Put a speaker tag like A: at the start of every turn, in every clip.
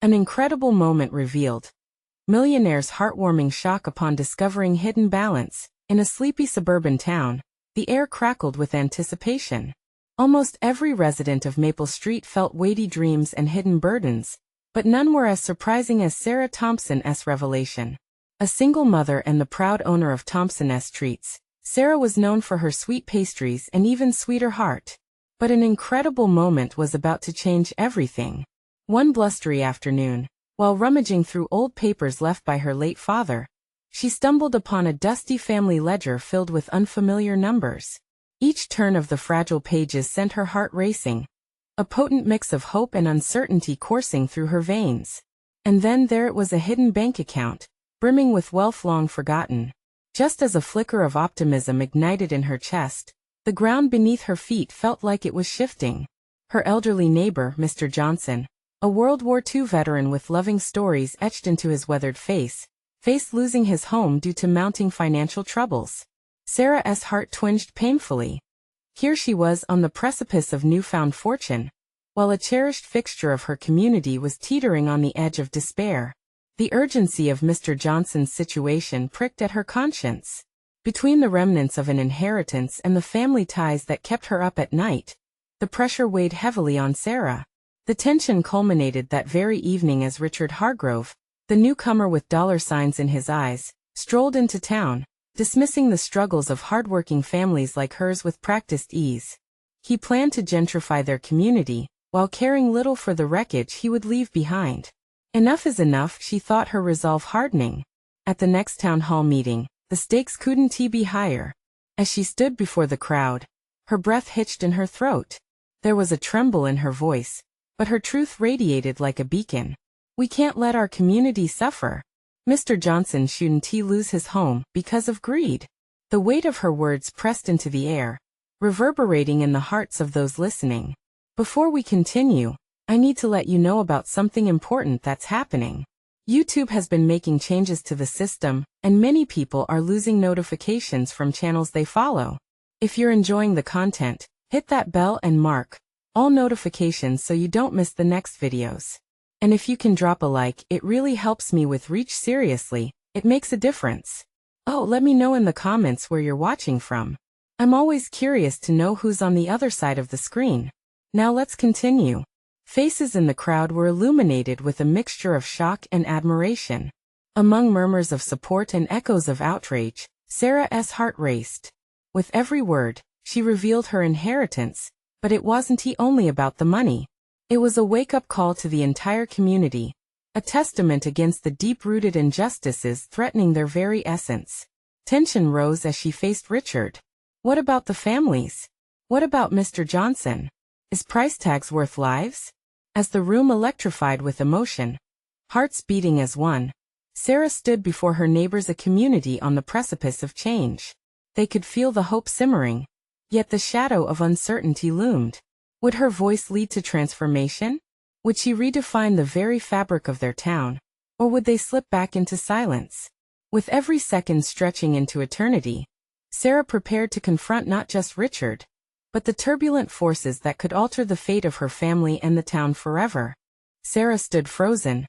A: An incredible moment revealed. Millionaire's heartwarming shock upon discovering hidden balance. In a sleepy suburban town, the air crackled with anticipation. Almost every resident of Maple Street felt weighty dreams and hidden burdens, but none were as surprising as Sarah Thompson's revelation. A single mother and the proud owner of Thompson's Treats, Sarah was known for her sweet pastries and even sweeter heart. But an incredible moment was about to change everything. One blustery afternoon, while rummaging through old papers left by her late father, she stumbled upon a dusty family ledger filled with unfamiliar numbers. Each turn of the fragile pages sent her heart racing, a potent mix of hope and uncertainty coursing through her veins. And then there it was, a hidden bank account, brimming with wealth long forgotten. Just as a flicker of optimism ignited in her chest, the ground beneath her feet felt like it was shifting. Her elderly neighbor, Mr. Johnson, a World War II veteran with loving stories etched into his weathered face, faced losing his home due to mounting financial troubles. Sarah's heart twinged painfully. Here she was on the precipice of newfound fortune, while a cherished fixture of her community was teetering on the edge of despair. The urgency of Mr. Johnson's situation pricked at her conscience. Between the remnants of an inheritance and the family ties that kept her up at night, the pressure weighed heavily on Sarah. The tension culminated that very evening as Richard Hargrove, the newcomer with dollar signs in his eyes, strolled into town, dismissing the struggles of hardworking families like hers with practiced ease. He planned to gentrify their community, while caring little for the wreckage he would leave behind. Enough is enough, she thought, her resolve hardening. At the next town hall meeting, the stakes couldn't be higher. As she stood before the crowd, her breath hitched in her throat. There was a tremble in her voice, but her truth radiated like a beacon. We can't let our community suffer. Mr. Johnson shouldn't lose his home because of greed. The weight of her words pressed into the air, reverberating in the hearts of those listening. Before we continue, I need to let you know about something important that's happening. YouTube has been making changes to the system, and many people are losing notifications from channels they follow. If you're enjoying the content, hit that bell and mark all notifications so you don't miss the next videos. And if you can drop a like, it really helps me with reach. Seriously, it makes a difference. Oh, let me know in the comments where you're watching from. I'm always curious to know who's on the other side of the screen. Now let's continue. Faces in the crowd were illuminated with a mixture of shock and admiration. Among murmurs of support and echoes of outrage, Sarah's heart raced. With every word, she revealed her inheritance, but it wasn't only about the money. It was a wake-up call to the entire community, a testament against the deep-rooted injustices threatening their very essence. Tension rose as she faced Richard. What about the families? What about Mr. Johnson? Is price tags worth lives? As the room electrified with emotion, hearts beating as one, Sarah stood before her neighbors, a community on the precipice of change. They could feel the hope simmering, yet the shadow of uncertainty loomed. Would her voice lead to transformation? Would she redefine the very fabric of their town? Or would they slip back into silence? With every second stretching into eternity, Sarah prepared to confront not just Richard, but the turbulent forces that could alter the fate of her family and the town forever. Sarah stood frozen,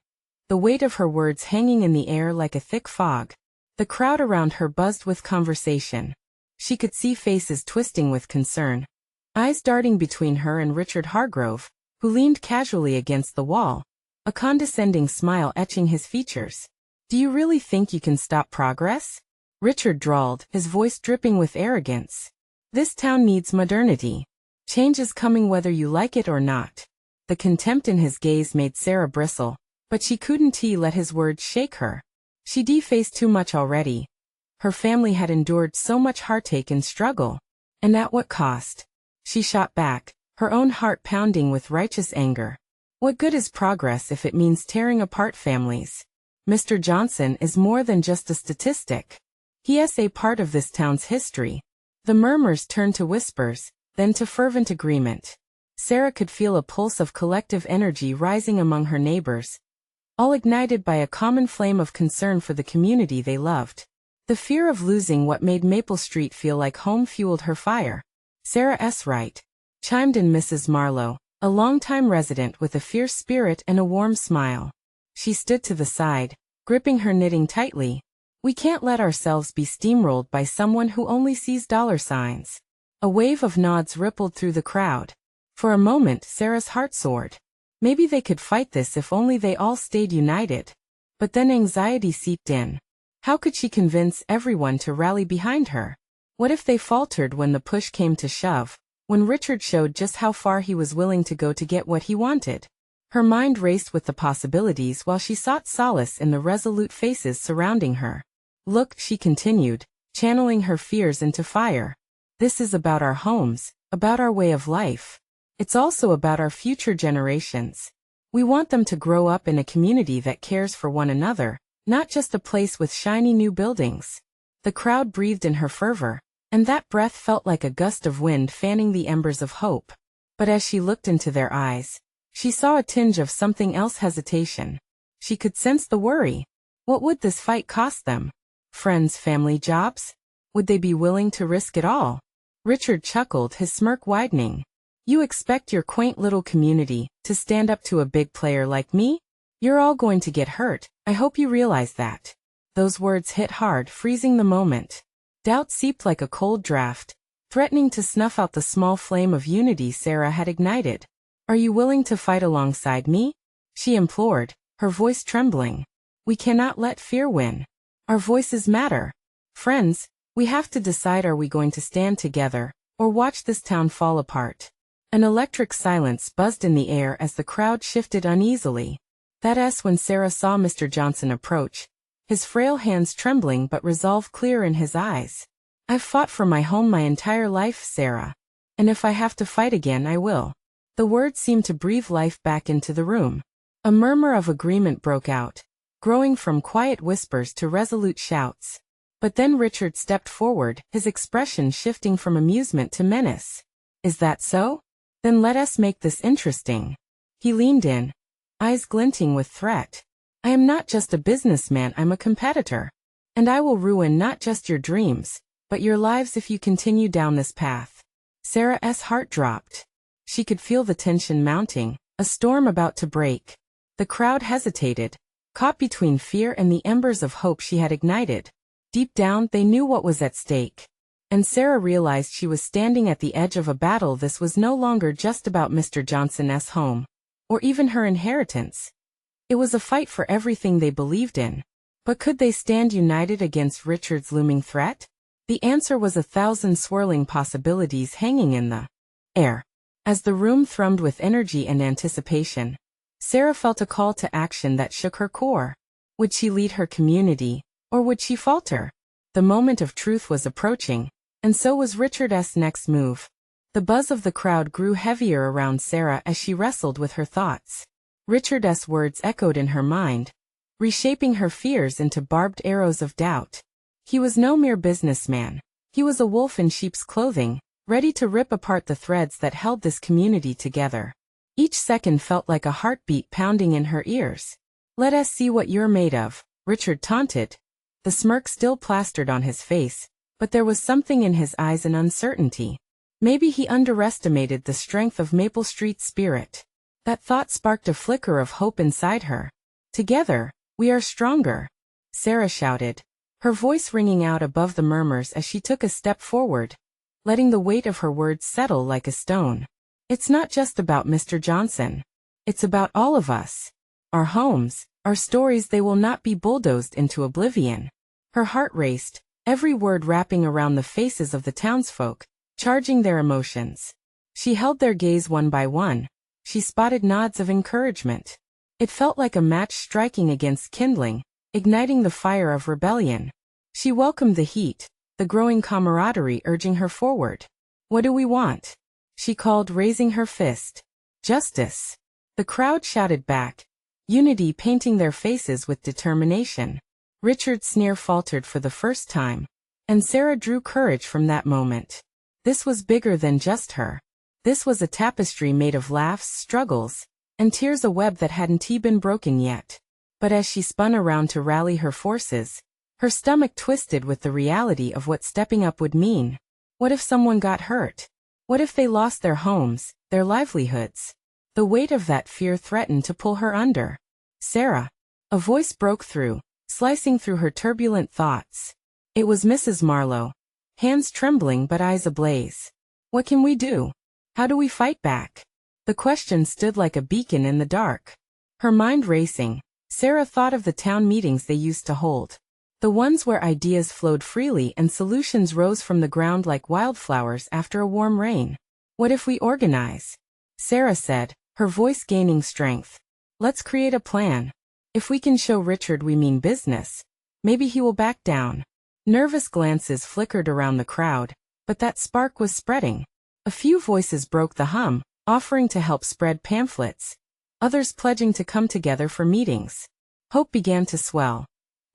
A: the weight of her words hanging in the air like a thick fog. The crowd around her buzzed with conversation. She could see faces twisting with concern, eyes darting between her and Richard Hargrove, who leaned casually against the wall, a condescending smile etching his features. Do you really think you can stop progress? Richard drawled, his voice dripping with arrogance. This town needs modernity. Change is coming whether you like it or not. The contempt in his gaze made Sarah bristle, but she couldn't let his words shake her. She'd faced too much already. Her family had endured so much heartache and struggle. And at what cost? She shot back, her own heart pounding with righteous anger. What good is progress if it means tearing apart families? Mr. Johnson is more than just a statistic. He is a part of this town's history. The murmurs turned to whispers, then to fervent agreement. Sarah could feel a pulse of collective energy rising among her neighbors, all ignited by a common flame of concern for the community they loved. The fear of losing what made Maple Street feel like home fueled her fire. Sarah's right, chimed in Mrs. Marlowe, a longtime resident with a fierce spirit and a warm smile. She stood to the side, gripping her knitting tightly. We can't let ourselves be steamrolled by someone who only sees dollar signs. A wave of nods rippled through the crowd. For a moment, Sarah's heart soared. Maybe they could fight this if only they all stayed united. But then anxiety seeped in. How could she convince everyone to rally behind her? What if they faltered when the push came to shove, when Richard showed just how far he was willing to go to get what he wanted? Her mind raced with the possibilities while she sought solace in the resolute faces surrounding her. Look, she continued, channeling her fears into fire. This is about our homes, about our way of life. It's also about our future generations. We want them to grow up in a community that cares for one another, not just a place with shiny new buildings. The crowd breathed in her fervor, and that breath felt like a gust of wind fanning the embers of hope. But as she looked into their eyes, she saw a tinge of something else: hesitation. She could sense the worry. What would this fight cost them? Friends, family, jobs? Would they be willing to risk it all? Richard chuckled, his smirk widening. You expect your quaint little community to stand up to a big player like me? You're all going to get hurt. I hope you realize that. Those words hit hard, freezing the moment. Doubt seeped like a cold draft, threatening to snuff out the small flame of unity Sarah had ignited. Are you willing to fight alongside me? She implored, her voice trembling. We cannot let fear win. Our voices matter. Friends, we have to decide: are we going to stand together, or watch this town fall apart? An electric silence buzzed in the air as the crowd shifted uneasily. That's when Sarah saw Mr. Johnson approach, his frail hands trembling but resolve clear in his eyes. I've fought for my home my entire life, Sarah. And if I have to fight again, I will. The words seemed to breathe life back into the room. A murmur of agreement broke out, growing from quiet whispers to resolute shouts. But then Richard stepped forward, his expression shifting from amusement to menace. Is that so? Then let us make this interesting. He leaned in, eyes glinting with threat. I am not just a businessman, I'm a competitor. And I will ruin not just your dreams, but your lives if you continue down this path. Sarah's heart dropped. She could feel the tension mounting, a storm about to break. The crowd hesitated, caught between fear and the embers of hope she had ignited. Deep down, they knew what was at stake. And Sarah realized she was standing at the edge of a battle. This was no longer just about Mr. Johnson's home, or even her inheritance. It was a fight for everything they believed in. But could they stand united against Richard's looming threat? The answer was 1,000 swirling possibilities hanging in the air. As the room thrummed with energy and anticipation, Sarah felt a call to action that shook her core. Would she lead her community, or would she falter? The moment of truth was approaching, and so was Richard's next move. The buzz of the crowd grew heavier around Sarah as she wrestled with her thoughts. Richard's words echoed in her mind, reshaping her fears into barbed arrows of doubt. He was no mere businessman. He was a wolf in sheep's clothing, ready to rip apart the threads that held this community together. Each second felt like a heartbeat pounding in her ears. Let us see what you're made of, Richard taunted. The smirk still plastered on his face, but there was something in his eyes, an uncertainty. Maybe he underestimated the strength of Maple Street's spirit. That thought sparked a flicker of hope inside her. Together, we are stronger, Sarah shouted, her voice ringing out above the murmurs as she took a step forward, letting the weight of her words settle like a stone. It's not just about Mr. Johnson. It's about all of us. Our homes, our stories, they will not be bulldozed into oblivion. Her heart raced, every word wrapping around the faces of the townsfolk, charging their emotions. She held their gaze one by one. She spotted nods of encouragement. It felt like a match striking against kindling, igniting the fire of rebellion. She welcomed the heat, the growing camaraderie urging her forward. What do we want? She called, raising her fist. Justice. The crowd shouted back, unity painting their faces with determination. Richard's sneer faltered for the first time, and Sarah drew courage from that moment. This was bigger than just her. This was a tapestry made of laughs, struggles, and tears, a web that hadn't been broken yet. But as she spun around to rally her forces, her stomach twisted with the reality of what stepping up would mean. What if someone got hurt? What if they lost their homes, their livelihoods? The weight of that fear threatened to pull her under. Sarah, A voice broke through, slicing through her turbulent thoughts. It was Mrs. Marlowe. Hands trembling but eyes ablaze. What can we do? How do we fight back? The question stood like a beacon in the dark. Her mind racing, Sarah thought of the town meetings they used to hold. The ones where ideas flowed freely and solutions rose from the ground like wildflowers after a warm rain. What if we organize? Sarah said, her voice gaining strength. Let's create a plan. If we can show Richard we mean business, maybe he will back down. Nervous glances flickered around the crowd, but that spark was spreading. A few voices broke the hum, offering to help spread pamphlets. Others pledging to come together for meetings. Hope began to swell,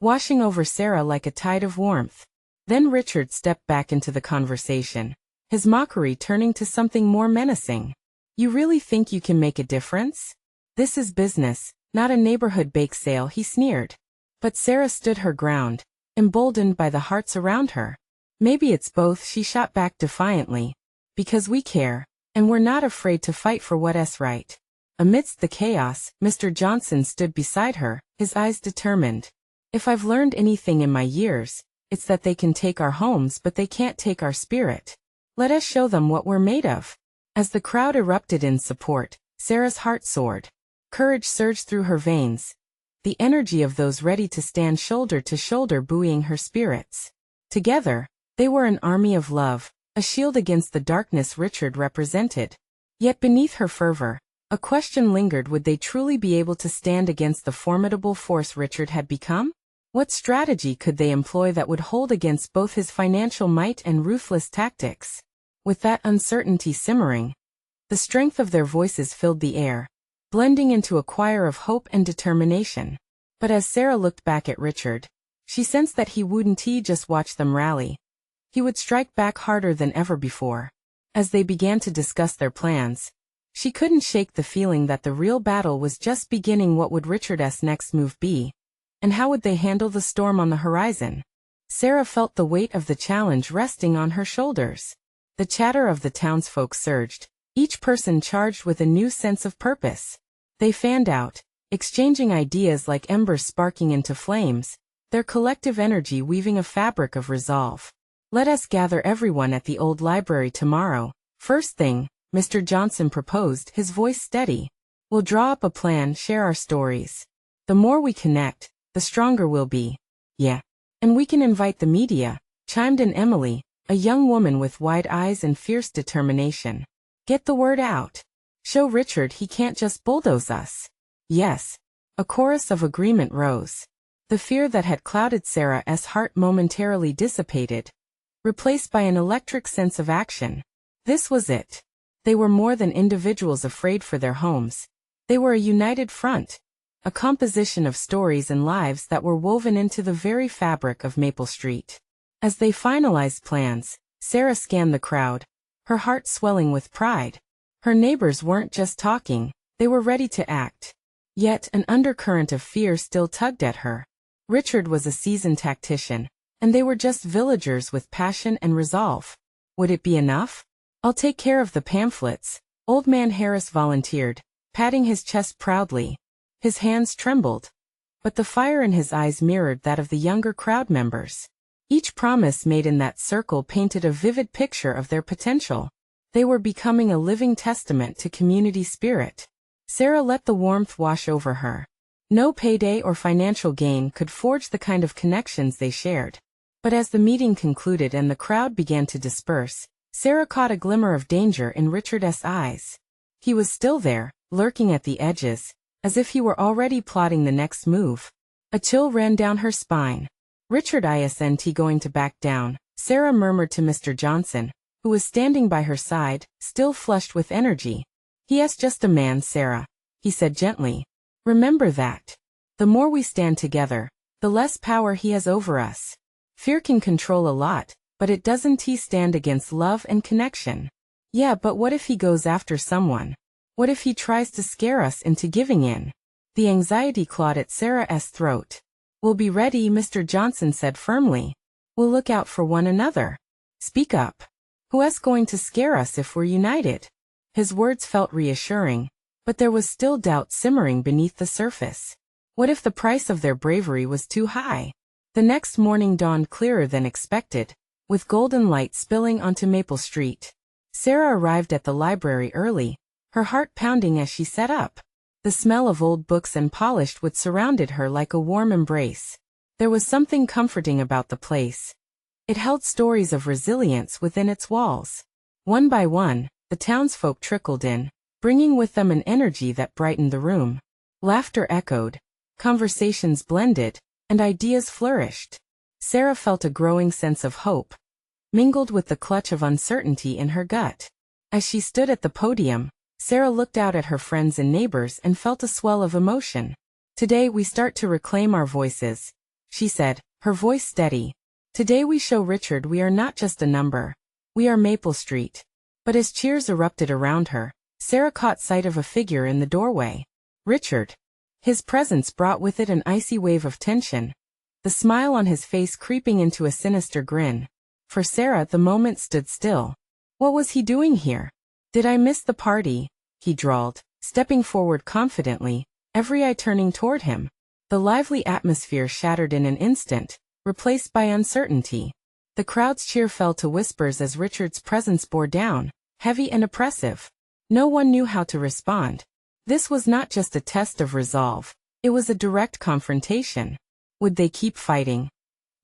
A: washing over Sarah like a tide of warmth. Then Richard stepped back into the conversation, his mockery turning to something more menacing. You really think you can make a difference? This is business, not a neighborhood bake sale, he sneered. But Sarah stood her ground, emboldened by the hearts around her. Maybe it's both, she shot back defiantly. Because we care, and we're not afraid to fight for what's right. Amidst the chaos, Mr. Johnson stood beside her, his eyes determined. If I've learned anything in my years, it's that they can take our homes but they can't take our spirit. Let us show them what we're made of. As the crowd erupted in support, Sarah's heart soared. Courage surged through her veins. The energy of those ready to stand shoulder to shoulder buoying her spirits. Together, they were an army of love, a shield against the darkness Richard represented. Yet beneath her fervor, a question lingered: would they truly be able to stand against the formidable force Richard had become? What strategy could they employ that would hold against both his financial might and ruthless tactics? With that uncertainty simmering, the strength of their voices filled the air, blending into a choir of hope and determination. But as Sarah looked back at Richard, she sensed that he wouldn't just watch them rally. He would strike back harder than ever before. As they began to discuss their plans, she couldn't shake the feeling that the real battle was just beginning. What would Richard's next move be? And how would they handle the storm on the horizon? Sarah felt the weight of the challenge resting on her shoulders. The chatter of the townsfolk surged, each person charged with a new sense of purpose. They fanned out, exchanging ideas like embers sparking into flames, their collective energy weaving a fabric of resolve. Let us gather everyone at the old library tomorrow. First thing, Mr. Johnson proposed, his voice steady. We'll draw up a plan, share our stories. The more we connect, the stronger we'll be. Yeah. And we can invite the media, chimed in Emily, a young woman with wide eyes and fierce determination. Get the word out. Show Richard he can't just bulldoze us. Yes. A chorus of agreement rose. The fear that had clouded Sarah's heart momentarily dissipated, replaced by an electric sense of action. This was it. They were more than individuals afraid for their homes. They were a united front, a composition of stories and lives that were woven into the very fabric of Maple Street. As they finalized plans, Sarah scanned the crowd, her heart swelling with pride. Her neighbors weren't just talking, they were ready to act. Yet an undercurrent of fear still tugged at her. Richard was a seasoned tactician, and they were just villagers with passion and resolve. Would it be enough? I'll take care of the pamphlets, Old Man Harris volunteered, patting his chest proudly. His hands trembled, but the fire in his eyes mirrored that of the younger crowd members. Each promise made in that circle painted a vivid picture of their potential. They were becoming a living testament to community spirit. Sarah let the warmth wash over her. No payday or financial gain could forge the kind of connections they shared. But as the meeting concluded and the crowd began to disperse, Sarah caught a glimmer of danger in Richard's eyes. He was still there, lurking at the edges, as if he were already plotting the next move. A chill ran down her spine. Richard isn't going to back down, Sarah murmured to Mr. Johnson, who was standing by her side, still flushed with energy. He's just a man, Sarah, he said gently. Remember that. The more we stand together, the less power he has over us. Fear can control a lot, but it doesn't stand against love and connection. Yeah, but what if he goes after someone? What if he tries to scare us into giving in? The anxiety clawed at Sarah's throat. We'll be ready, Mr. Johnson said firmly. We'll look out for one another. Speak up. Who's going to scare us if we're united? His words felt reassuring, but there was still doubt simmering beneath the surface. What if the price of their bravery was too high? The next morning dawned clearer than expected, with golden light spilling onto Maple Street. Sarah arrived at the library early, her heart pounding as she sat up. The smell of old books and polished wood surrounded her like a warm embrace. There was something comforting about the place. It held stories of resilience within its walls. One by one, the townsfolk trickled in, bringing with them an energy that brightened the room. Laughter echoed, conversations blended, and ideas flourished. Sarah felt a growing sense of hope, mingled with the clutch of uncertainty in her gut. As she stood at the podium, Sarah looked out at her friends and neighbors and felt a swell of emotion. "Today we start to reclaim our voices," she said, her voice steady. "Today we show Richard we are not just a number. We are Maple Street." But as cheers erupted around her, Sarah caught sight of a figure in the doorway. Richard. His presence brought with it an icy wave of tension, the smile on his face creeping into a sinister grin. For Sarah, the moment stood still. What was he doing here? "Did I miss the party?" he drawled, stepping forward confidently, every eye turning toward him. The lively atmosphere shattered in an instant, replaced by uncertainty. The crowd's cheer fell to whispers as Richard's presence bore down, heavy and oppressive. No one knew how to respond. This was not just a test of resolve, it was a direct confrontation. Would they keep fighting?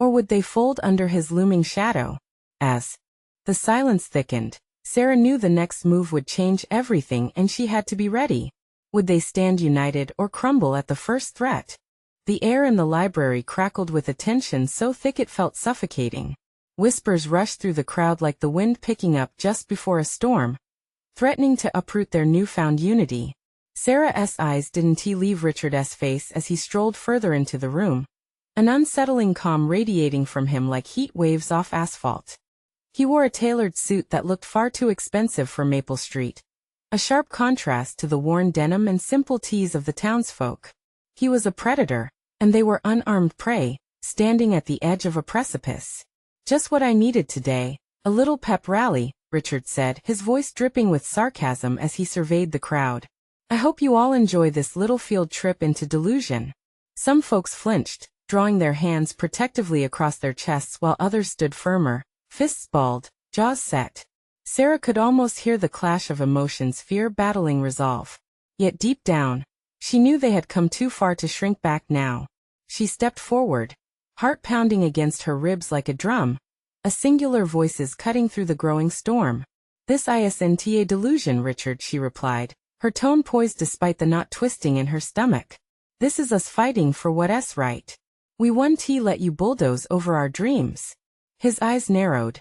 A: Or would they fold under his looming shadow? As the silence thickened, Sarah knew the next move would change everything and she had to be ready. Would they stand united or crumble at the first threat? The air in the library crackled with a tension so thick it felt suffocating. Whispers rushed through the crowd like the wind picking up just before a storm, threatening to uproot their newfound unity. Sarah's eyes didn't leave Richard's face as he strolled further into the room, an unsettling calm radiating from him like heat waves off asphalt. He wore a tailored suit that looked far too expensive for Maple Street, a sharp contrast to the worn denim and simple tees of the townsfolk. He was a predator, and they were unarmed prey, standing at the edge of a precipice. "Just what I needed today, a little pep rally," Richard said, his voice dripping with sarcasm as he surveyed the crowd. "I hope you all enjoy this little field trip into delusion." Some folks flinched, drawing their hands protectively across their chests while others stood firmer, fists balled, jaws set. Sarah could almost hear the clash of emotions, fear battling resolve. Yet deep down, she knew they had come too far to shrink back now. She stepped forward, heart pounding against her ribs like a drum, a singular voices cutting through the growing storm. "This isn't a delusion, Richard," she replied, her tone poised despite the knot twisting in her stomach. "This is us fighting for what's right. We won't let you bulldoze over our dreams." His eyes narrowed,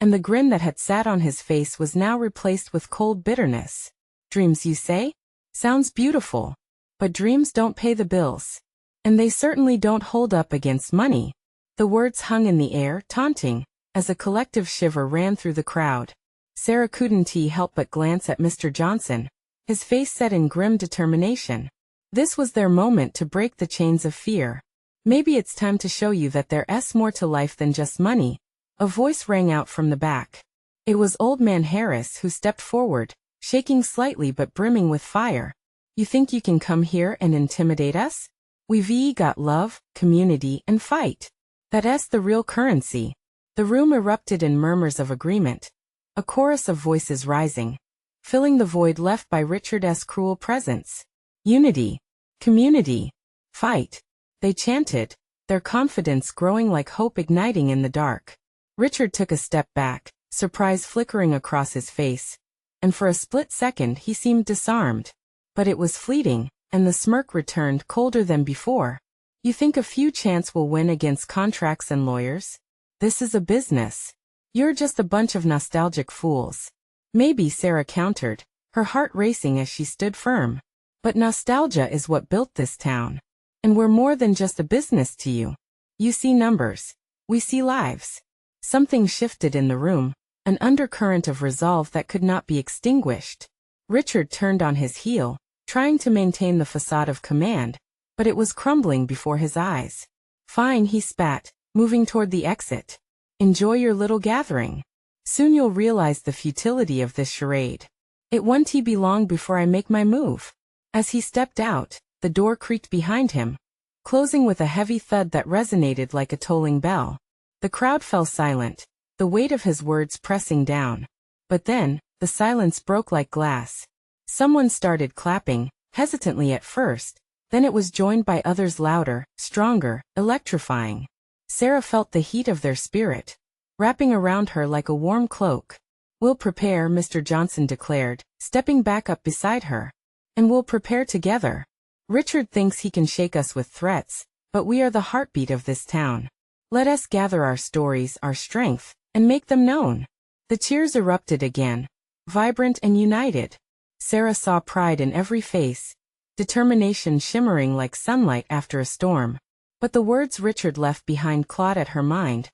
A: and the grin that had sat on his face was now replaced with cold bitterness. "Dreams, you say? Sounds beautiful. But dreams don't pay the bills. And they certainly don't hold up against money." The words hung in the air, taunting, as a collective shiver ran through the crowd. Sarah couldn't help but glance at Mr. Johnson, his face set in grim determination. This was their moment to break the chains of fear. "Maybe it's time to show you that there's more to life than just money," a voice rang out from the back. It was Old Man Harris who stepped forward, shaking slightly but brimming with fire. "You think you can come here and intimidate us? We've got love, community, and fight. That's the real currency." The room erupted in murmurs of agreement, a chorus of voices rising, filling the void left by Richard's cruel presence. "Unity, community, fight," they chanted, their confidence growing like hope igniting in the dark. Richard took a step back, surprise flickering across his face, and for a split second he seemed disarmed. But it was fleeting, and the smirk returned colder than before. "You think a few chants will win against contracts and lawyers? This is a business. You're just a bunch of nostalgic fools." "Maybe," Sarah countered, her heart racing as she stood firm. "But nostalgia is what built this town. And we're more than just a business to you. You see numbers. We see lives." Something shifted in the room, an undercurrent of resolve that could not be extinguished. Richard turned on his heel, trying to maintain the facade of command, but it was crumbling before his eyes. "Fine," he spat, moving toward the exit. "Enjoy your little gathering. Soon you'll realize the futility of this charade. It won't be long before I make my move." As he stepped out, the door creaked behind him, closing with a heavy thud that resonated like a tolling bell. The crowd fell silent, the weight of his words pressing down. But then, the silence broke like glass. Someone started clapping, hesitantly at first, then it was joined by others louder, stronger, electrifying. Sarah felt the heat of their spirit, wrapping around her like a warm cloak. "We'll prepare," Mr. Johnson declared, stepping back up beside her. "And we'll prepare together. Richard thinks he can shake us with threats, but we are the heartbeat of this town. Let us gather our stories, our strength, and make them known." The cheers erupted again, vibrant and united. Sarah saw pride in every face, determination shimmering like sunlight after a storm. But the words Richard left behind clawed at her mind,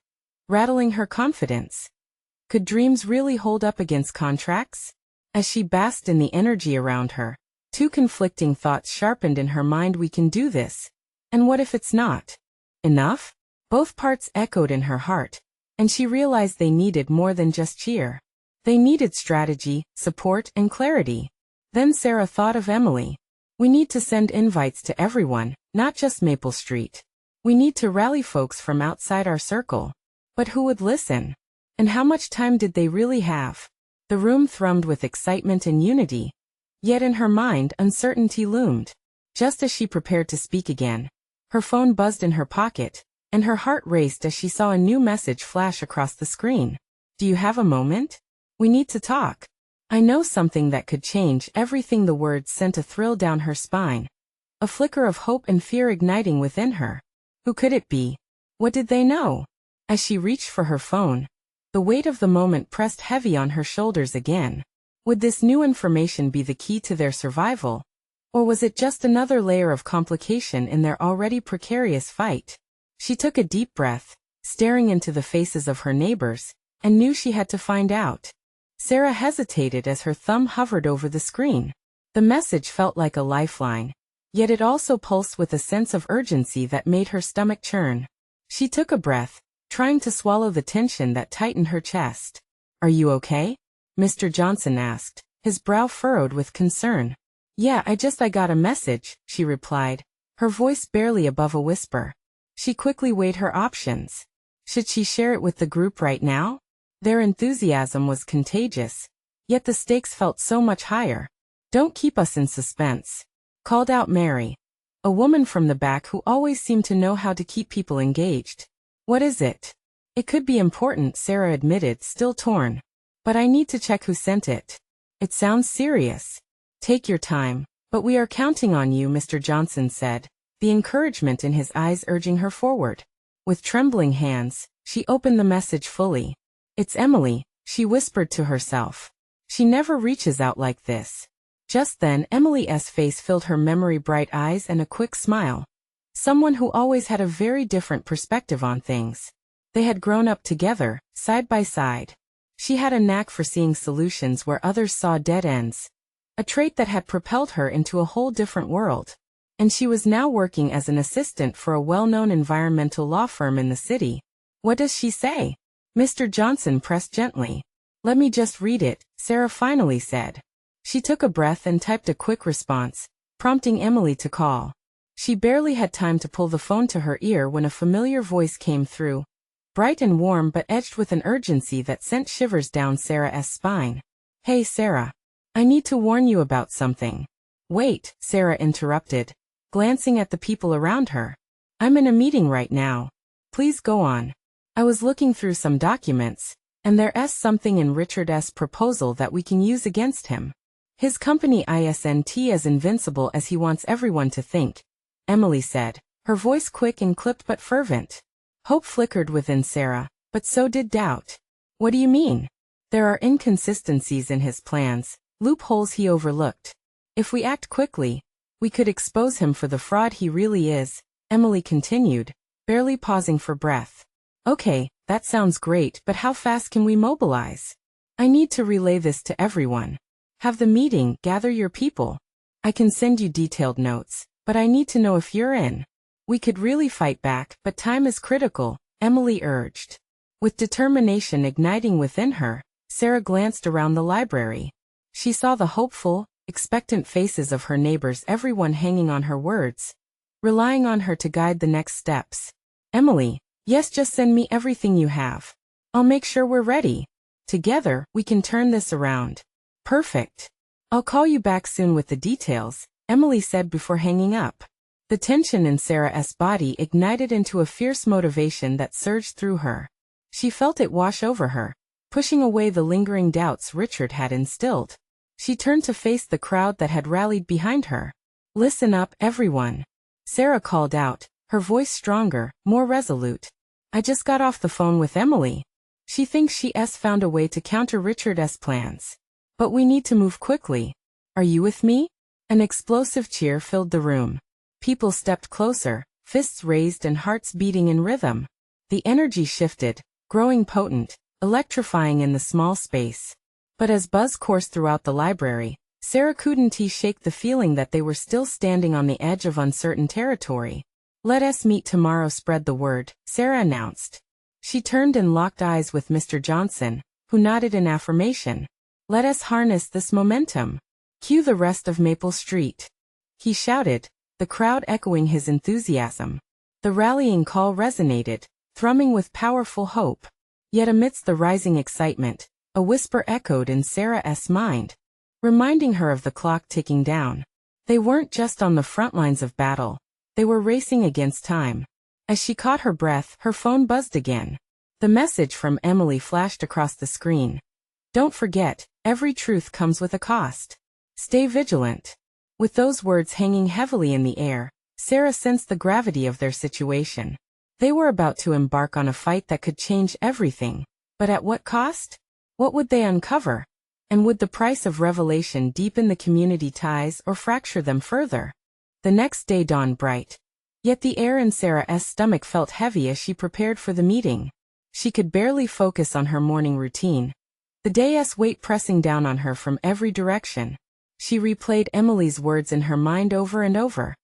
A: rattling her confidence. Could dreams really hold up against contracts? As she basked in the energy around her, two conflicting thoughts sharpened in her mind. We can do this. And what if it's not enough? Both parts echoed in her heart, and she realized they needed more than just cheer. They needed strategy, support, and clarity. Then Sarah thought of Emily. We need to send invites to everyone, not just Maple Street. We need to rally folks from outside our circle. But who would listen? And how much time did they really have? The room thrummed with excitement and unity. Yet in her mind, uncertainty loomed. Just as she prepared to speak again, her phone buzzed in her pocket, and her heart raced as she saw a new message flash across the screen. "Do you have a moment? We need to talk. I know something that could change everything." The words sent a thrill down her spine, a flicker of hope and fear igniting within her. Who could it be? What did they know? As she reached for her phone, the weight of the moment pressed heavy on her shoulders again. Would this new information be the key to their survival? Or was it just another layer of complication in their already precarious fight? She took a deep breath, staring into the faces of her neighbors, and knew she had to find out. Sarah hesitated as her thumb hovered over the screen. The message felt like a lifeline, yet it also pulsed with a sense of urgency that made her stomach churn. She took a breath, trying to swallow the tension that tightened her chest. "Are you okay?" Mr. Johnson asked, his brow furrowed with concern. "Yeah, I got a message," she replied, her voice barely above a whisper. She quickly weighed her options. Should she share it with the group right now? Their enthusiasm was contagious, yet the stakes felt so much higher. "Don't keep us in suspense," called out Mary, a woman from the back who always seemed to know how to keep people engaged. "What is it?" "It could be important," Sarah admitted, still torn. "But I need to check who sent it. It sounds serious." "Take your time, but we are counting on you," Mr. Johnson said, the encouragement in his eyes urging her forward. With trembling hands, she opened the message fully. "It's Emily," she whispered to herself. "She never reaches out like this." Just then Emily's face filled her memory, bright eyes and a quick smile. Someone who always had a very different perspective on things. They had grown up together, side by side. She had a knack for seeing solutions where others saw dead ends, a trait that had propelled her into a whole different world. And she was now working as an assistant for a well-known environmental law firm in the city. "What does she say?" Mr. Johnson pressed gently. "Let me just read it," Sarah finally said. She took a breath and typed a quick response, prompting Emily to call. She barely had time to pull the phone to her ear when a familiar voice came through, bright and warm but edged with an urgency that sent shivers down Sarah's spine. "Hey Sarah. I need to warn you about something." "Wait," Sarah interrupted, glancing at the people around her. "I'm in a meeting right now. Please go on. I was looking through some documents, and there's something in Richard's proposal that we can use against him. His company isn't as invincible as he wants everyone to think," Emily said, her voice quick and clipped but fervent. Hope flickered within Sarah, but so did doubt. "What do you mean?" "There are inconsistencies in his plans, loopholes he overlooked. If we act quickly, we could expose him for the fraud he really is," Emily continued, barely pausing for breath. "Okay, that sounds great, but how fast can we mobilize? I need to relay this to everyone. Have the meeting, gather your people. I can send you detailed notes, but I need to know if you're in. We could really fight back, but time is critical," Emily urged. With determination igniting within her, Sarah glanced around the library. She saw the hopeful, expectant faces of her neighbors, everyone hanging on her words. relying on her to guide the next steps. Emily, yes, just send me everything you have. I'll make sure we're ready. Together, we can turn this around. Perfect. I'll call you back soon with the details, Emily said before hanging up. The tension in Sarah's body ignited into a fierce motivation that surged through her. She felt it wash over her, pushing away the lingering doubts Richard had instilled. She turned to face the crowd that had rallied behind her. Listen up, everyone. Sarah called out, her voice stronger, more resolute. I just got off the phone with Emily. She thinks she's found a way to counter Richard's plans. But we need to move quickly. Are you with me? An explosive cheer filled the room. People stepped closer, fists raised and hearts beating in rhythm. The energy shifted, growing potent, electrifying in the small space. But as buzz coursed throughout the library, Sarah couldn't shake the feeling that they were still standing on the edge of uncertain territory. Let us meet tomorrow, spread the word, Sarah announced. She turned and locked eyes with Mr. Johnson, who nodded in affirmation. Let us harness this momentum. Cue the rest of Maple Street. He shouted, the crowd echoing his enthusiasm. The rallying call resonated, thrumming with powerful hope. Yet amidst the rising excitement, a whisper echoed in Sarah's mind, reminding her of the clock ticking down. They weren't just on the front lines of battle. They were racing against time. As she caught her breath, her phone buzzed again. The message from Emily flashed across the screen. Don't forget, every truth comes with a cost. Stay vigilant. With those words hanging heavily in the air, Sarah sensed the gravity of their situation. They were about to embark on a fight that could change everything. But at what cost? What would they uncover? And would the price of revelation deepen the community ties or fracture them further? The next day dawned bright. Yet the air in Sarah's stomach felt heavy as she prepared for the meeting. She could barely focus on her morning routine. The day's weight pressing down on her from every direction. She replayed Emily's words in her mind over and over.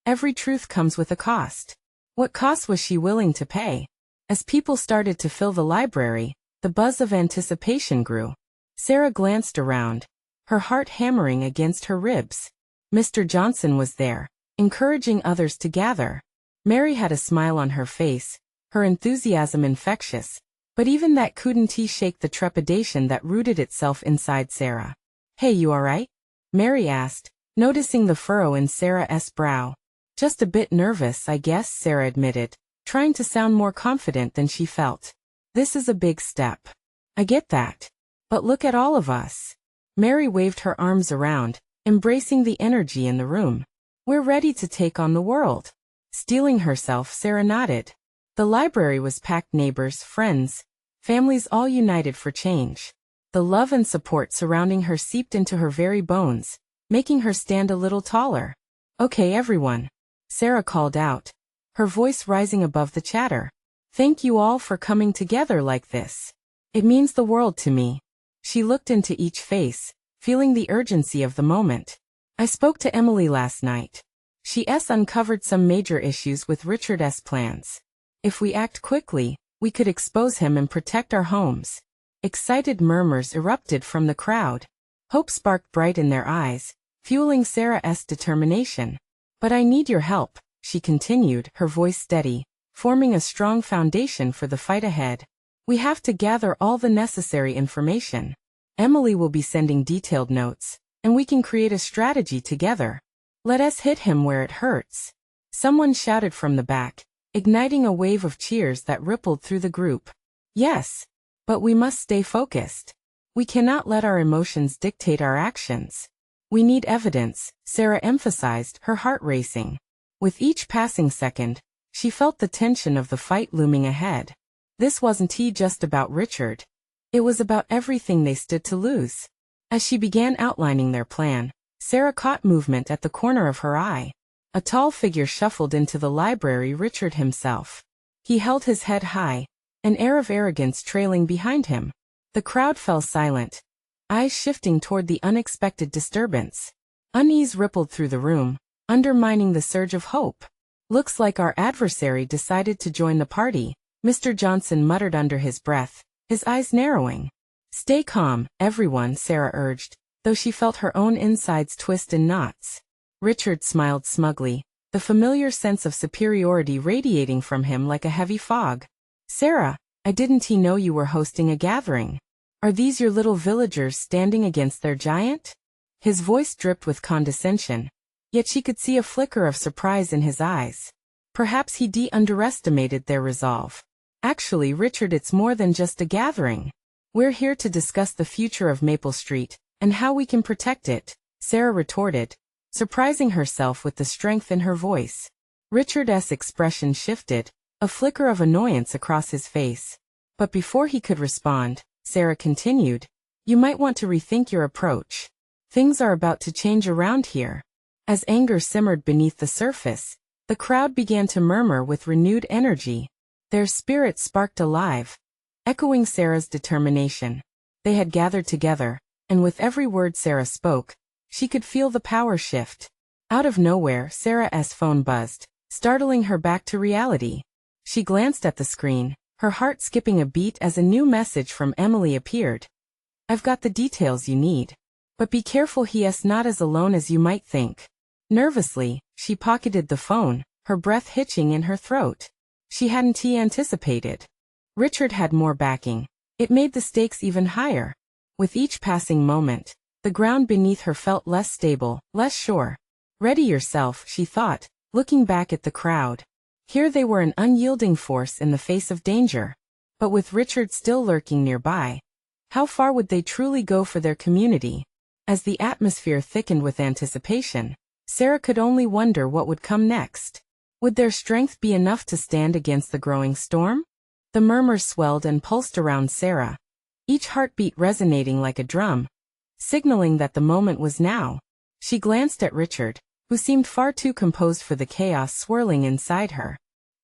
A: Every truth comes with a cost. What cost was she willing to pay? As people started to fill the library, the buzz of anticipation grew. Sarah glanced around, her heart hammering against her ribs. Mr. Johnson was there, encouraging others to gather. Mary had a smile on her face, her enthusiasm infectious, but even that couldn't shake the trepidation that rooted itself inside Sarah. Hey, you alright? Mary asked, noticing the furrow in Sarah's brow. Just a bit nervous, I guess, Sarah admitted, trying to sound more confident than she felt. This is a big step. I get that. But look at all of us. Mary waved her arms around, embracing the energy in the room. We're ready to take on the world. Steeling herself, Sarah nodded. The library was packed, neighbors, friends, families all united for change. The love and support surrounding her seeped into her very bones, making her stand a little taller. Okay, everyone. Sarah called out, her voice rising above the chatter. Thank you all for coming together like this. It means the world to me. She looked into each face, feeling the urgency of the moment. I spoke to Emily last night. She's uncovered some major issues with Richard's plans. If we act quickly, we could expose him and protect our homes. Excited murmurs erupted from the crowd. Hope sparked bright in their eyes, fueling Sarah's determination. But I need your help, she continued, her voice steady, forming a strong foundation for the fight ahead. We have to gather all the necessary information. Emily will be sending detailed notes, and we can create a strategy together. Let us hit him where it hurts. Someone shouted from the back, igniting a wave of cheers that rippled through the group. Yes, but we must stay focused. We cannot let our emotions dictate our actions. We need evidence, Sarah emphasized, her heart racing. With each passing second, she felt the tension of the fight looming ahead. This wasn't just about Richard. It was about everything they stood to lose. As she began outlining their plan, Sarah caught movement at the corner of her eye. A tall figure shuffled into the library, Richard himself. He held his head high, an air of arrogance trailing behind him. The crowd fell silent, eyes shifting toward the unexpected disturbance. Unease rippled through the room, undermining the surge of hope. Looks like our adversary decided to join the party, Mr. Johnson muttered under his breath, his eyes narrowing. Stay calm, everyone, Sarah urged, though she felt her own insides twist in knots. Richard smiled smugly, the familiar sense of superiority radiating from him like a heavy fog. Sarah, I didn't know you were hosting a gathering. Are these your little villagers standing against their giant? His voice dripped with condescension, yet she could see a flicker of surprise in his eyes. Perhaps he underestimated their resolve. Actually, Richard, it's more than just a gathering. We're here to discuss the future of Maple Street, and how we can protect it, Sarah retorted, surprising herself with the strength in her voice. Richard's expression shifted, a flicker of annoyance across his face. But before he could respond, Sarah continued, you might want to rethink your approach. Things are about to change around here. As anger simmered beneath the surface, the crowd began to murmur with renewed energy. Their spirits sparked alive, echoing Sarah's determination. They had gathered together, and with every word Sarah spoke, she could feel the power shift. Out of nowhere, Sarah's phone buzzed, startling her back to reality. She glanced at the screen, her heart skipping a beat as a new message from Emily appeared. I've got the details you need. But be careful, he's not as alone as you might think. Nervously, she pocketed the phone, her breath hitching in her throat. She hadn't anticipated. Richard had more backing. It made the stakes even higher. With each passing moment, the ground beneath her felt less stable, less sure. Ready yourself, she thought, looking back at the crowd. Here they were, an unyielding force in the face of danger. But with Richard still lurking nearby, how far would they truly go for their community? As the atmosphere thickened with anticipation, Sarah could only wonder what would come next. Would their strength be enough to stand against the growing storm? The murmurs swelled and pulsed around Sarah, each heartbeat resonating like a drum, signaling that the moment was now. She glanced at Richard, who seemed far too composed for the chaos swirling inside her.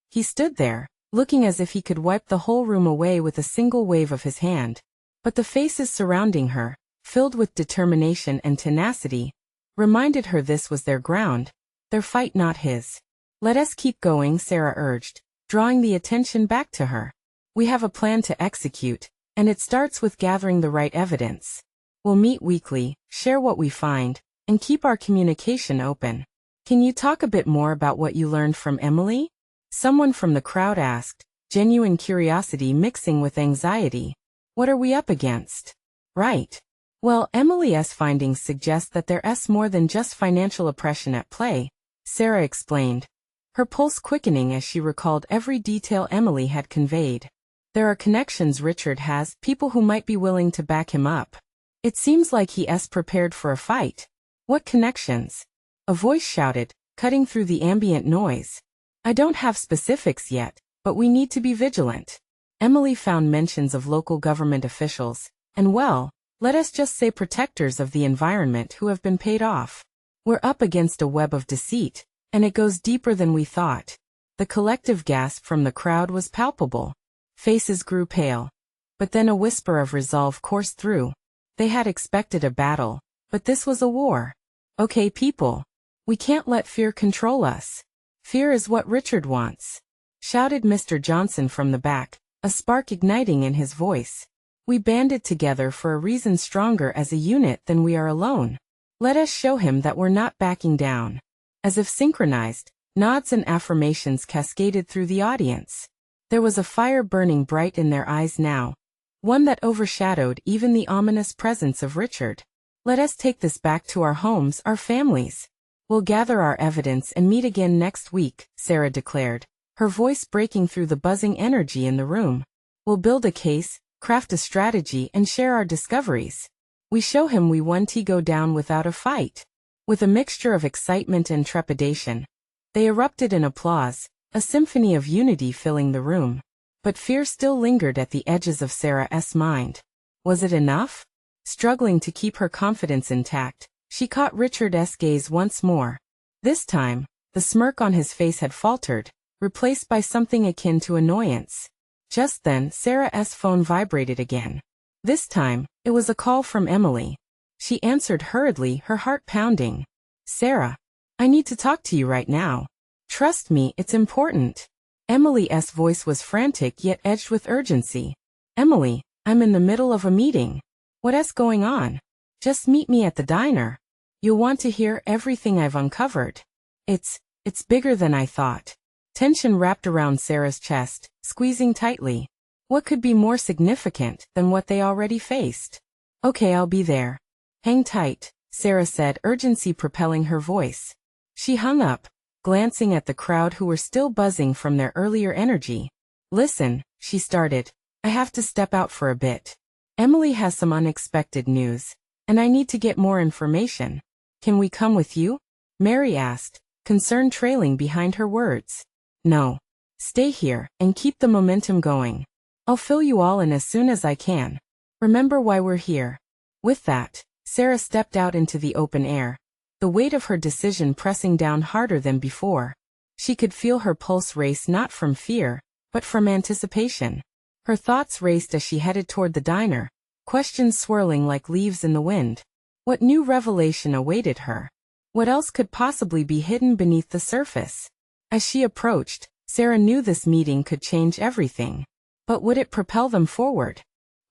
A: He stood there, looking as if he could wipe the whole room away with a single wave of his hand. But the faces surrounding her, filled with determination and tenacity, reminded her this was their ground, their fight, not his. Let us keep going, Sarah urged, drawing the attention back to her. We have a plan to execute, and it starts with gathering the right evidence. We'll meet weekly, share what we find, and keep our communication open. Can you talk a bit more about what you learned from Emily? Someone from the crowd asked, genuine curiosity mixing with anxiety. What are we up against? Right. Well, Emily's findings suggest that there's more than just financial oppression at play, Sarah explained, her pulse quickening as she recalled every detail Emily had conveyed. There are connections Richard has, people who might be willing to back him up. It seems like he's prepared for a fight. What connections? A voice shouted, cutting through the ambient noise. I don't have specifics yet, but we need to be vigilant. Emily found mentions of local government officials, and well, let us just say protectors of the environment who have been paid off. We're up against a web of deceit, and it goes deeper than we thought. The collective gasp from the crowd was palpable. Faces grew pale. But then a whisper of resolve coursed through. They had expected a battle, but this was a war. Okay, people. We can't let fear control us. Fear is what Richard wants, shouted Mr. Johnson from the back, a spark igniting in his voice. We banded together for a reason, stronger as a unit than we are alone. Let us show him that we're not backing down. As if synchronized, nods and affirmations cascaded through the audience. There was a fire burning bright in their eyes now, one that overshadowed even the ominous presence of Richard. Let us take this back to our homes, our families. We'll gather our evidence and meet again next week, Sarah declared, her voice breaking through the buzzing energy in the room. We'll build a case, craft a strategy, and share our discoveries. We show him we won't go down without a fight. With a mixture of excitement and trepidation, they erupted in applause, a symphony of unity filling the room. But fear still lingered at the edges of Sarah's mind. Was it enough? Struggling to keep her confidence intact, she caught Richard's gaze once more. This time, the smirk on his face had faltered, replaced by something akin to annoyance. Just then, Sarah's phone vibrated again. This time, it was a call from Emily. She answered hurriedly, her heart pounding. Sarah, I need to talk to you right now. Trust me, it's important. Emily's voice was frantic yet edged with urgency. Emily, I'm in the middle of a meeting. What's going on? Just meet me at the diner. You'll want to hear everything I've uncovered. It's It's bigger than I thought. Tension wrapped around Sarah's chest, squeezing tightly. What could be more significant than what they already faced? Okay, I'll be there. Hang tight, Sarah said, urgency propelling her voice. She hung up, glancing at the crowd who were still buzzing from their earlier energy. Listen, she started. I have to step out for a bit. Emily has some unexpected news, and I need to get more information. Can we come with you? Mary asked, concern trailing behind her words. No. Stay here, and keep the momentum going. I'll fill you all in as soon as I can. Remember why we're here. With that, Sarah stepped out into the open air, the weight of her decision pressing down harder than before. She could feel her pulse race not from fear, but from anticipation. Her thoughts raced as she headed toward the diner, questions swirling like leaves in the wind. What new revelation awaited her? What else could possibly be hidden beneath the surface? As she approached, Sarah knew this meeting could change everything. But would it propel them forward?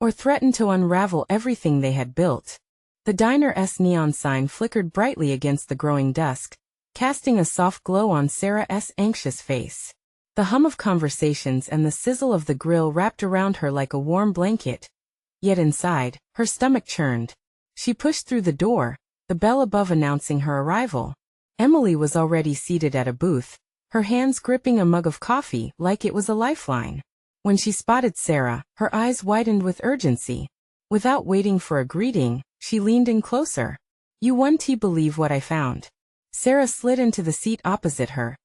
A: Or threaten to unravel everything they had built? The diner's neon sign flickered brightly against the growing dusk, casting a soft glow on Sarah's anxious face. The hum of conversations and the sizzle of the grill wrapped around her like a warm blanket. Yet inside, her stomach churned. She pushed through the door, the bell above announcing her arrival. Emily was already seated at a booth, her hands gripping a mug of coffee like it was a lifeline. When she spotted Sarah, her eyes widened with urgency. Without waiting for a greeting, she leaned in closer. You won't believe what I found. Sarah slid into the seat opposite her,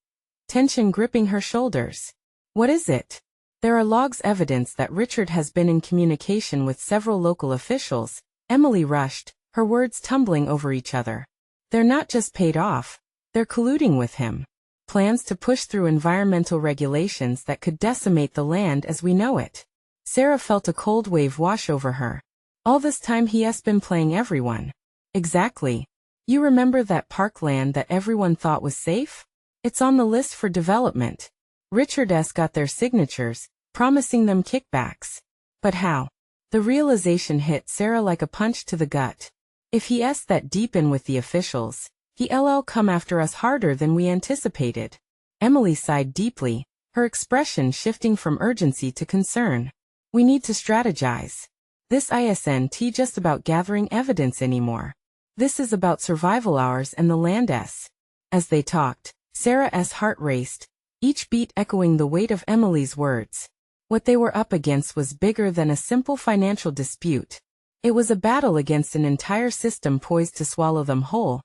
A: tension gripping her shoulders. What is it? There are logs evidence that Richard has been in communication with several local officials. Emily rushed, her words tumbling over each other. They're not just paid off, they're colluding with him. Plans to push through environmental regulations that could decimate the land as we know it. Sarah felt a cold wave wash over her. All this time he has been playing everyone. Exactly. You remember that parkland that everyone thought was safe? It's on the list for development. Richard's got their signatures, promising them kickbacks. But how? The realization hit Sarah like a punch to the gut. If he's that deep in with the officials, he'll come after us harder than we anticipated. Emily sighed deeply, her expression shifting from urgency to concern. We need to strategize. This isn't just about gathering evidence anymore. This is about survival hours and the land's. As they talked, Sarah's heart raced, each beat echoing the weight of Emily's words. What they were up against was bigger than a simple financial dispute. It was a battle against an entire system poised to swallow them whole.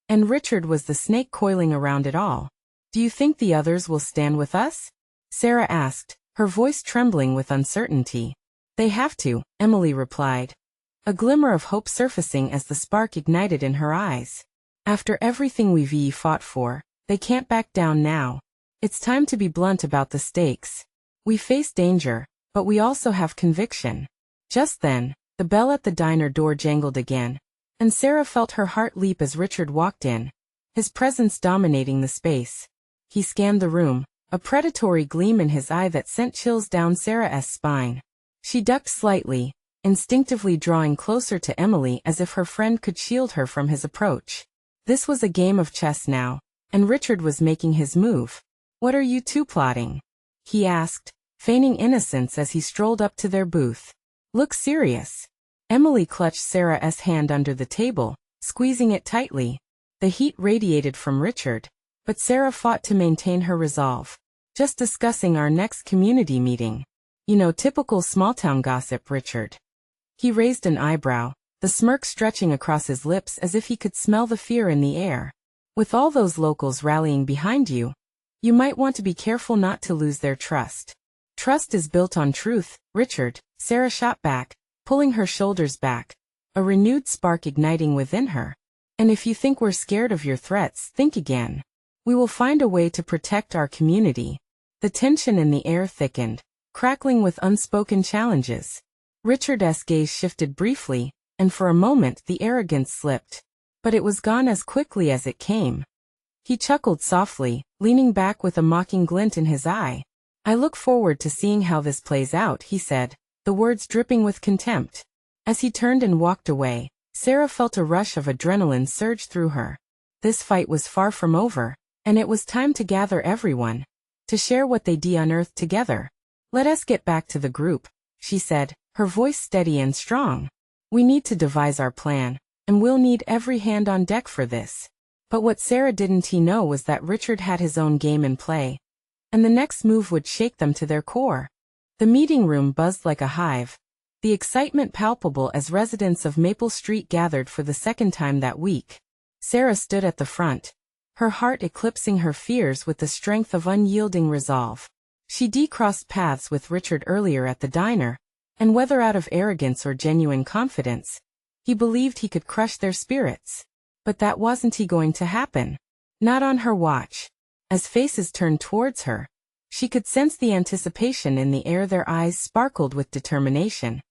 A: And Richard was the snake coiling around it all. Do you think the others will stand with us? Sarah asked, her voice trembling with uncertainty. They have to, Emily replied. A glimmer of hope surfacing as the spark ignited in her eyes. After everything we've fought for, they can't back down now. It's time to be blunt about the stakes. We face danger, but we also have conviction. Just then, the bell at the diner door jangled again, and Sarah felt her heart leap as Richard walked in, his presence dominating the space. He scanned the room, a predatory gleam in his eye that sent chills down Sarah's spine. She ducked slightly, instinctively drawing closer to Emily as if her friend could shield her from his approach. This was a game of chess now, and Richard was making his move. What are you two plotting? He asked, feigning innocence as he strolled up to their booth. Look serious. Emily clutched Sarah's hand under the table, squeezing it tightly. The heat radiated from Richard, but Sarah fought to maintain her resolve. Just discussing our next community meeting. You know, typical small-town gossip, Richard. He raised an eyebrow, the smirk stretching across his lips as if he could smell the fear in the air. With all those locals rallying behind you, you might want to be careful not to lose their trust. Trust is built on truth, Richard, Sarah shot back, pulling her shoulders back, a renewed spark igniting within her. And if you think we're scared of your threats, think again. We will find a way to protect our community. The tension in the air thickened, crackling with unspoken challenges. Richard's gaze shifted briefly, and for a moment the arrogance slipped. But it was gone as quickly as it came. He chuckled softly, leaning back with a mocking glint in his eye. I look forward to seeing how this plays out, he said, the words dripping with contempt. As he turned and walked away, Sarah felt a rush of adrenaline surge through her. This fight was far from over, And it was time to gather everyone, to share what they unearthed together. Let us get back to the group, she said, her voice steady and strong. We need to devise our plan, and we'll need every hand on deck for this. But what Sarah didn't know was that Richard had his own game in play, and the next move would shake them to their core. The meeting room buzzed like a hive, the excitement palpable as residents of Maple Street gathered for the second time that week. Sarah stood at the front, her heart eclipsing her fears with the strength of unyielding resolve. She crossed paths with Richard earlier at the diner, and whether out of arrogance or genuine confidence, he believed he could crush their spirits. But that wasn't going to happen. Not on her watch. As faces turned towards her, she could sense the anticipation in the air. Their eyes sparkled with determination,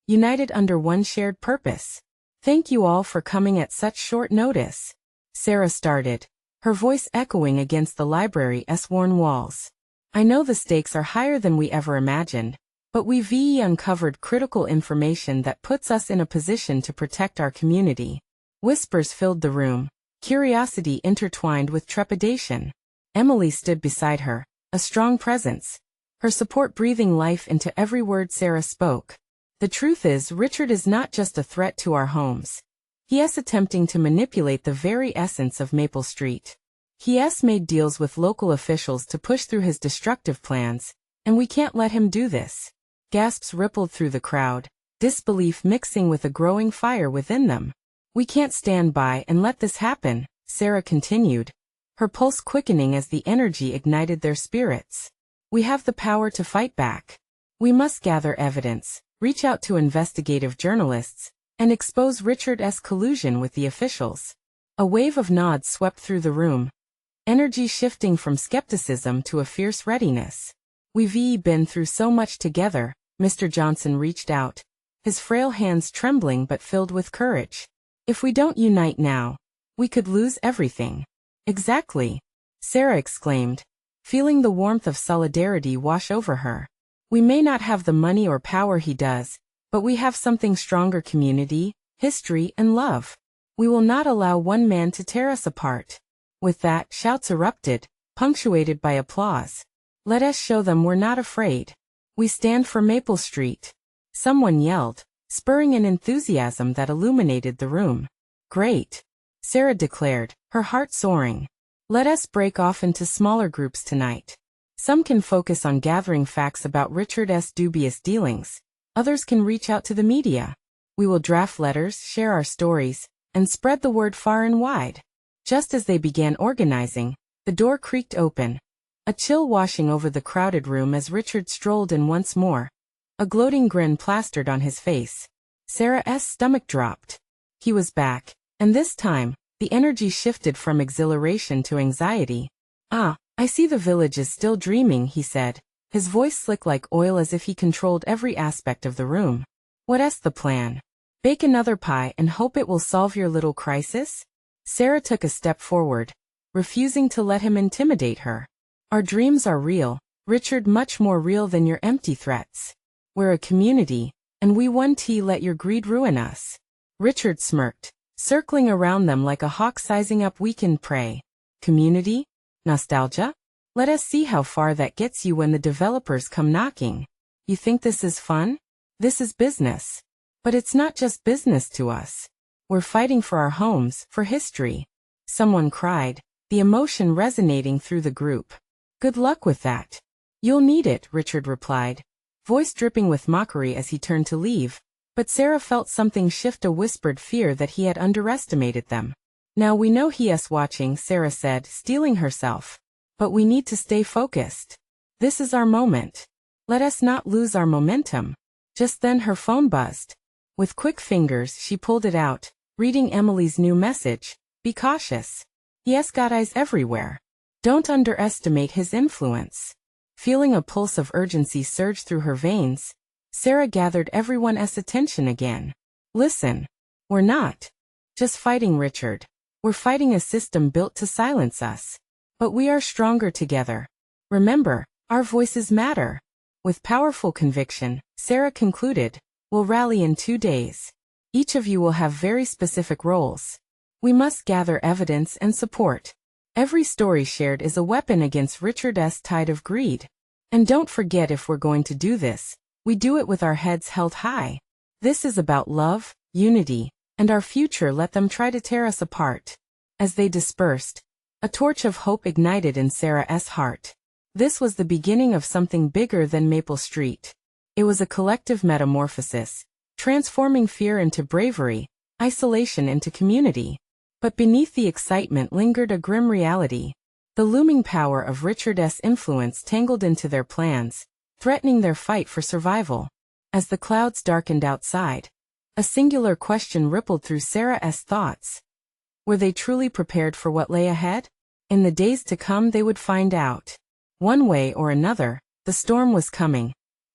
A: united under one shared purpose. Thank you all for coming at such short notice, Sarah started, her voice echoing against the library's worn walls. I know the stakes are higher than we ever imagined, but we've uncovered critical information that puts us in a position to protect our community. Whispers filled the room, curiosity intertwined with trepidation. Emily stood beside her, a strong presence, her support breathing life into every word Sarah spoke. The truth is, Richard is not just a threat to our homes. He is attempting to manipulate the very essence of Maple Street. He has made deals with local officials to push through his destructive plans, and we can't let him do this. Gasps rippled through the crowd, disbelief mixing with a growing fire within them. We can't stand by and let this happen, Sarah continued, her pulse quickening as the energy ignited their spirits. We have the power to fight back. We must gather evidence, reach out to investigative journalists, and expose Richard's collusion with the officials. A wave of nods swept through the room, energy shifting from skepticism to a fierce readiness. We've been through so much together, Mr. Johnson reached out, his frail hands trembling but filled with courage. If we don't unite now, we could lose everything. Exactly, Sarah exclaimed, feeling the warmth of solidarity wash over her. We may not have the money or power he does, but we have something stronger: community, history, and love. We will not allow one man to tear us apart. With that, shouts erupted, punctuated by applause. Let us show them we're not afraid. We stand for Maple Street, someone yelled, spurring an enthusiasm that illuminated the room. Great, Sarah declared, her heart soaring. Let us break off into smaller groups tonight. Some can focus on gathering facts about Richard's dubious dealings. Others can reach out to the media. We will draft letters, share our stories, and spread the word far and wide. Just as they began organizing, the door creaked open, a chill washing over the crowded room as Richard strolled in once more, a gloating grin plastered on his face. Sarah's stomach dropped. He was back, and this time, the energy shifted from exhilaration to anxiety. Ah, I see the village is still dreaming, he said, his voice slick like oil as if he controlled every aspect of the room. What's the plan? Bake another pie and hope it will solve your little crisis? Sarah took a step forward, refusing to let him intimidate her. Our dreams are real, Richard, much more real than your empty threats. We're a community, and we won't let your greed ruin us. Richard smirked, circling around them like a hawk sizing up weakened prey. Community? Nostalgia? Let us see how far that gets you when the developers come knocking. You think this is fun? This is business. But it's not just business to us. We're fighting for our homes, for history. Someone cried, the emotion resonating through the group. Good luck with that. You'll need it, Richard replied, voice dripping with mockery as he turned to leave. But Sarah felt something shift, a whispered fear that he had underestimated them. Now we know he is watching, Sarah said, steeling herself. But we need to stay focused. This is our moment. Let us not lose our momentum. Just then her phone buzzed. With quick fingers she pulled it out, reading Emily's new message. Be cautious. He has got eyes everywhere. Don't underestimate his influence. Feeling a pulse of urgency surge through her veins, Sarah gathered everyone's attention again. Listen. We're not just fighting Richard. We're fighting a system built to silence us. But we are stronger together. Remember, our voices matter. With powerful conviction, Sarah concluded, we'll rally in 2 days. Each of you will have very specific roles. We must gather evidence and support. Every story shared is a weapon against Richard's tide of greed. And don't forget, if we're going to do this, we do it with our heads held high. This is about love, unity, and our future. Let them try to tear us apart. As they dispersed, a torch of hope ignited in Sarah's heart. This was the beginning of something bigger than Maple Street. It was a collective metamorphosis, transforming fear into bravery, isolation into community. But beneath the excitement lingered a grim reality. The looming power of Richard's influence tangled into their plans, threatening their fight for survival. As the clouds darkened outside, a singular question rippled through Sarah's thoughts. Were they truly prepared for what lay ahead? In the days to come they would find out. One way or another, the storm was coming.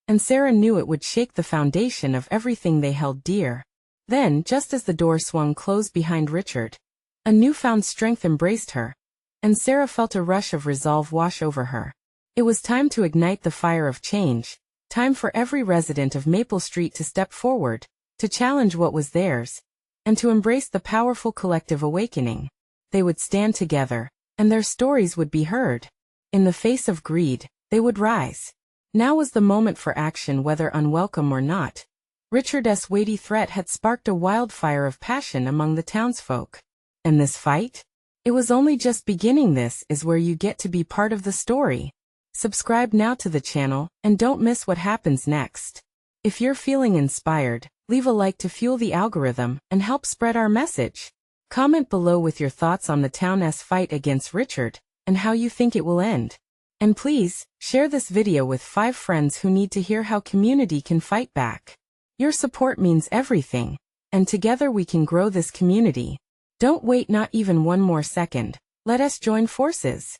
A: And Sarah knew it would shake the foundation of everything they held dear. Then, just as the door swung closed behind Richard, a newfound strength embraced her, and Sarah felt a rush of resolve wash over her. It was time to ignite the fire of change, time for every resident of Maple Street to step forward, to challenge what was theirs, and to embrace the powerful collective awakening. They would stand together, and their stories would be heard. In the face of greed, they would rise. Now was the moment for action, whether unwelcome or not. Richard's weighty threat had sparked a wildfire of passion among the townsfolk. And this fight? It was only just beginning. This is where you get to be part of the story. Subscribe now to the channel, and don't miss what happens next. If you're feeling inspired, leave a like to fuel the algorithm and help spread our message. Comment below with your thoughts on the town's fight against Richard, and how you think it will end. And please, share this video with 5 friends who need to hear how community can fight back. Your support means everything, and together we can grow this community. Don't wait not even one more second. Let us join forces.